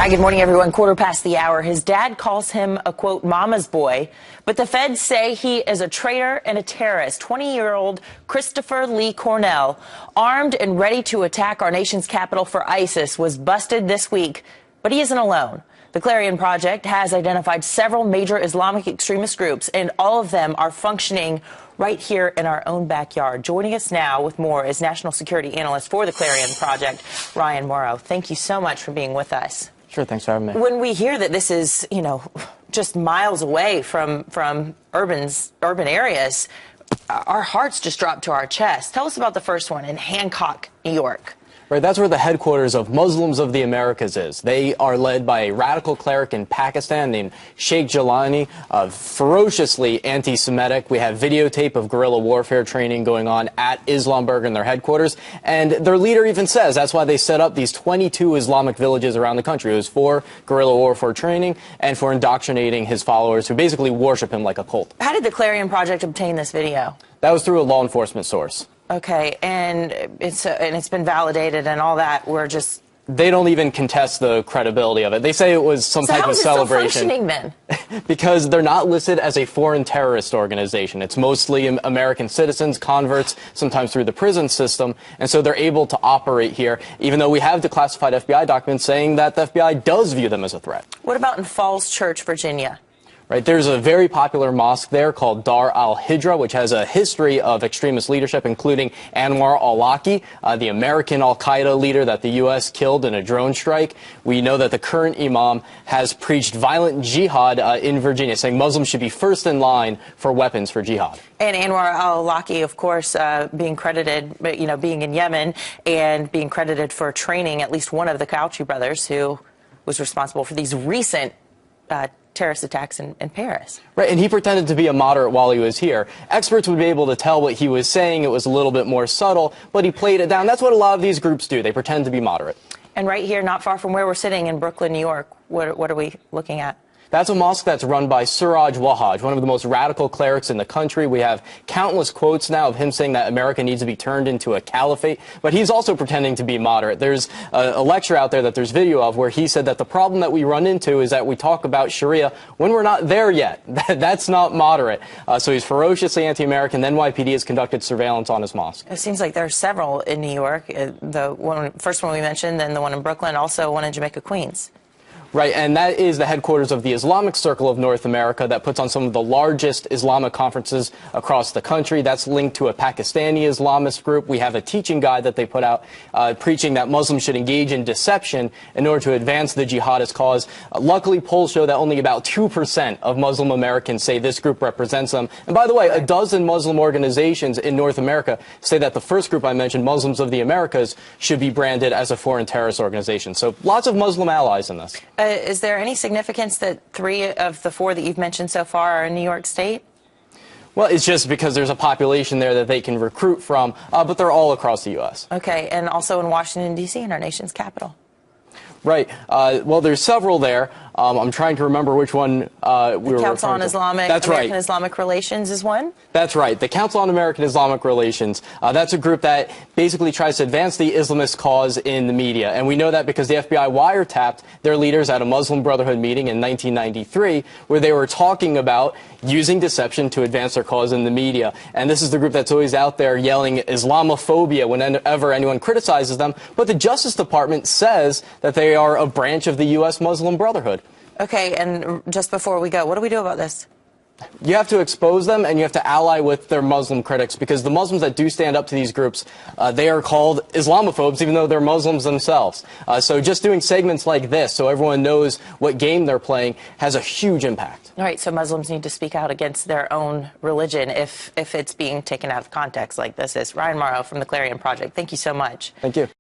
Hi, good morning, everyone. Quarter past the hour. His dad calls him a, quote, mama's boy, but the feds say he is a traitor and a terrorist. 20-year-old Christopher Lee Cornell, armed and ready to attack our nation's capital for ISIS, was busted this week, but he isn't alone. The Clarion Project has identified several major Islamic extremist groups, and all of them are functioning right here in our own backyard. Joining us now with more is national security analyst for the Clarion Project, Ryan Morrow. Thank you so much for being with us. Sure, thanks for having me. When we hear that this is, just miles away from urban areas, our hearts just drop to our chest. Tell us about the first one in Hancock, New York. Right, that's where the headquarters of Muslims of the Americas is. They are led by a radical cleric in Pakistan named Sheikh Jilani, ferociously anti-Semitic. We have videotape of guerrilla warfare training going on at Islamburg in their headquarters. And their leader even says that's why they set up these 22 Islamic villages around the country. It was for guerrilla warfare training and for indoctrinating his followers who basically worship him like a cult. How did the Clarion Project obtain this video? That was through a law enforcement source. Okay, and it's been validated and all that. They don't even contest the credibility of it. They say it was some type of celebration. So how is it still functioning then? Because they're not listed as a foreign terrorist organization. It's mostly American citizens, converts, sometimes through the prison system, and so they're able to operate here, even though we have declassified FBI documents saying that the FBI does view them as a threat. What about in Falls Church, Virginia? Right, there's a very popular mosque there called Dar al-Hijra, which has a history of extremist leadership, including Anwar al-Awlaki, the American al-Qaeda leader that the U.S. killed in a drone strike. We know that the current imam has preached violent jihad in Virginia, saying Muslims should be first in line for weapons for jihad. And Anwar al-Awlaki, of course, being credited, being in Yemen and being credited for training at least one of the Gauchi brothers who was responsible for these recent terrorist attacks in Paris. Right, and he pretended to be a moderate while he was here. Experts would be able to tell what he was saying. It was a little bit more subtle, but he played it down. That's what a lot of these groups do. They pretend to be moderate. And right here, not far from where we're sitting in Brooklyn, New York, what are we looking at? That's a mosque that's run by Suraj Wahhaj, one of the most radical clerics in the country. We have countless quotes now of him saying that America needs to be turned into a caliphate, but he's also pretending to be moderate. There's a lecture out there that there's video of where he said that the problem that we run into is that we talk about Sharia when we're not there yet. That's not moderate. So he's ferociously anti-American. The NYPD has conducted surveillance on his mosque. It seems like there are several in New York. The first one we mentioned, then the one in Brooklyn, also one in Jamaica, Queens. Right, and that is the headquarters of the Islamic Circle of North America that puts on some of the largest Islamic conferences across the country. That's linked to a Pakistani Islamist group. We have a teaching guide that they put out preaching that Muslims should engage in deception in order to advance the jihadist cause. Luckily, polls show that only about 2% of Muslim Americans say this group represents them. And by the way, a dozen Muslim organizations in North America say that the first group I mentioned, Muslims of the Americas, should be branded as a foreign terrorist organization. So lots of Muslim allies in this. Is there any significance that 3 of the 4 that you've mentioned so far are in New York State? Well, it's just because there's a population there that they can recruit from, but they're all across the U.S. Okay, and also in Washington, D.C., in our nation's capital. Right. Well, there's several there. I'm trying to remember which one we were referring to. The Council on American Islamic Relations is one? That's right. The Council on American Islamic Relations. That's a group that basically tries to advance the Islamist cause in the media. And we know that because the FBI wiretapped their leaders at a Muslim Brotherhood meeting in 1993, where they were talking about using deception to advance their cause in the media. And this is the group that's always out there yelling Islamophobia whenever anyone criticizes them. But the Justice Department says that they are a branch of the U.S. Muslim Brotherhood. Okay, and just before we go, what do we do about this? You have to expose them, and you have to ally with their Muslim critics, because the Muslims that do stand up to these groups, they are called Islamophobes, even though they're Muslims themselves. So just doing segments like this, so everyone knows what game they're playing, has a huge impact. All right, so Muslims need to speak out against their own religion if it's being taken out of context like this is. Ryan Morrow from the Clarion Project, thank you so much. Thank you.